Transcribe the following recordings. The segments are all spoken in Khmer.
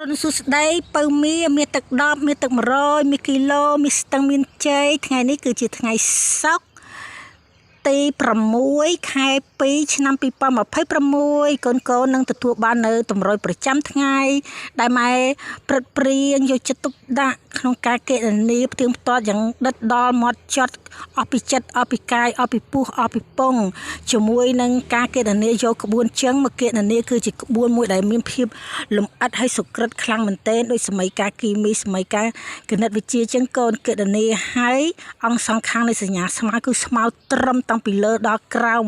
រនសុស្ដីពៅមានទឹកដប់មានទឹក100មានគីឡូមានស្ទឹងមានជ័យថ្ងៃនេះគឺជាថ្ងៃសុក្រទី6ខែ2ឆ្នាំ2026កូនកូននឹងទទួលបាននៅតម្រុយប្រចាំថ្ងៃដែលម៉ែព្រឹត្តព្រៀងយកចិត្តទុកដាក់ក្នុងការកេរនីផ្ទៀងផ្ទាត់យ៉ាងដិតដល់មាត់ចត់អស់ពីចិត្តអស់ពីកាយអស់ពីពោះអស់ពីពងជាមួយនឹងការកេរនីយកក្បួនជើងមកកេរនីគឺជាក្បួនមួយដែលមានភាពលម្អិតហើយសុក្រិតខ្លាំងមែនទែនដោយសម័យការគីមីសម័យការគណិតវិទ្យាចឹងកូនកេរនីហើយអង្គសង្ខាងនៃសញ្ញាស្មើគឺស្មើត្រឹមតាំងពីលើដល់ក្រោម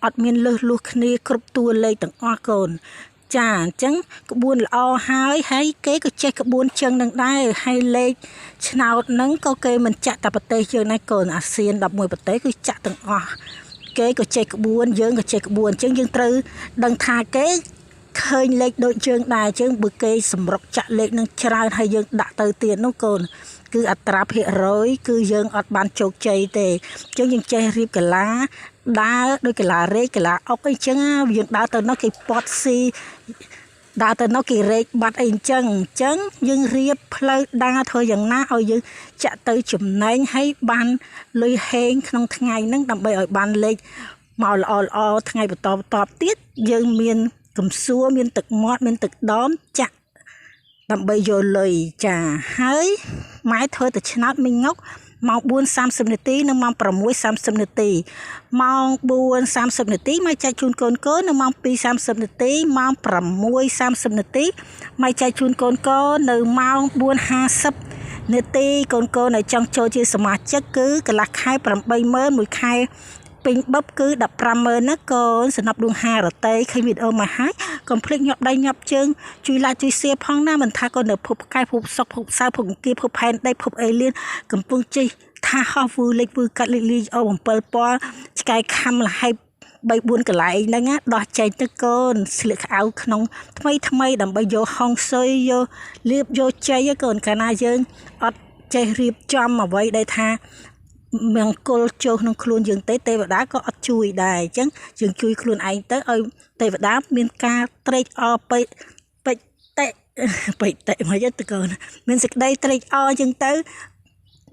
អត់មានលើសលួសគ្នាគ្រប់តួលេខទាំងអស់កូនចាអញ្ចឹងក្បួនល្អហើយគេក៏ចេះក្បួនជើងនឹងដែរហើយលេខឆ្នោតហ្នឹងក៏គេមិនចាក់តែប្រទេសយើងដែរកូនអាស៊ាន11ប្រទេសគឺចាក់ទាំងអស់គេក៏ចេះក្បួនយើងក៏ចេះក្បួនអញ្ចឹងយើងត្រូវដឹងថាគេឃើញលេខដូចជើងដែរអញ្ចឹងបើគេសម្រុកចាក់លេខនឹងច្រើនហើយយើងដាក់ទៅទៀតនោះកូនគឺអត្រាភាគរយគឺយើងអត់បានជោគជ័យទេអញ្ចឹងយើងចេះរៀបកីឡាដើរដោយកីឡារែកកីឡាអុកអីចឹងយើងដើរទៅនោះគេពាត់ស៊ីដើរទៅនោះគេរែកបាត់អីអញ្ចឹងយើងរៀបផ្លូវដើរធ្វើយ៉ាងណាឲ្យយើងចាក់ទៅចំណែងឲ្យបានលុយហេងក្នុងថ្ងៃហ្នឹងដើម្បីឲ្យបានលេខមកល្អថ្ងៃបន្តទៀតយើងមានកំសួរមានទឹកមាត់មានទឹកដមចាក់ដើម្បីយកលុយចាហើយម៉ែធ្វើទៅឆ្នោតមីងុកម៉ោង 4:30 នាទីនិងម៉ោង 6:30 នាទីម៉ោង 4:30 នាទីម៉ែចែកជូនកូននៅម៉ោង 2:30 នាទីម៉ោង 6:30 នាទីម៉ែចែកជូនកូននៅម៉ោង 4:50 នាទីកូននៅចង់ចូលជាសមាជិកគឺកន្លះខែ 80000 មួយខែពេញបបគឺ 150,000 ណាកូនសំណប់ដួង5រតីឃើញវីដេអូមកហើយកុំភ្លេចញាប់ដៃញាប់ជើងជួយ like ជួយ share ផងណាមិនថាកូននៅភពផ្កាយភពសុកភពសៅភពអង្គារភពផែនដីភពអេលៀនកំពុងជិះថាហោះវឺលេខវឺកាត់លេខលីអូ7ពណ៌ឆ្កែខំលហៃ3-4កន្លែងហ្នឹងណាដោះចែកទៅកូនស្លៀកខោក្នុងថ្មីដើម្បីយកហងសុយយកលៀបយកជ័យកូនកាលណាយើងអត់ចេះរៀបចំអ្វីដែលថាមង្គលចូលក្នុងខ្លួនយើងទេវតាក៏អត់ជួយដែរអញ្ចឹងយើងជួយខ្លួនឯងទៅឲ្យទេវតាមានការត្រេកអរបិតិមកយកទៅកូនមានសេចក្តីត្រេកអរអញ្ចឹងទៅ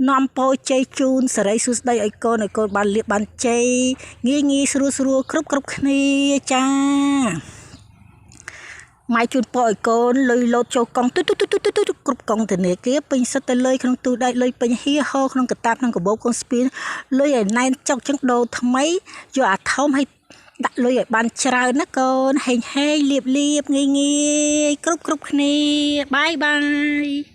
នាំពរជ័យជូនសិរីសួស្តីឲ្យកូនបានលៀបបានជ័យងាយស្រួលគ្រប់គ្នាចាម៉ែជូនពរឲ្យកូនលុយលោតចូលកង់គ្រប់កង់ធនាគារពេញសិតទៅលុយក្នុងទូដៃលុយពេញហៀហោក្នុងកតាបក្នុងកាបូបកូនស្ពានលុយឲ្យណែនចុកចឹងដូរថ្មីយកអាធំឲ្យដាក់លុយឲ្យបានច្រើនណាកូនហេងលៀបងាយគ្រប់គ្នាបាយ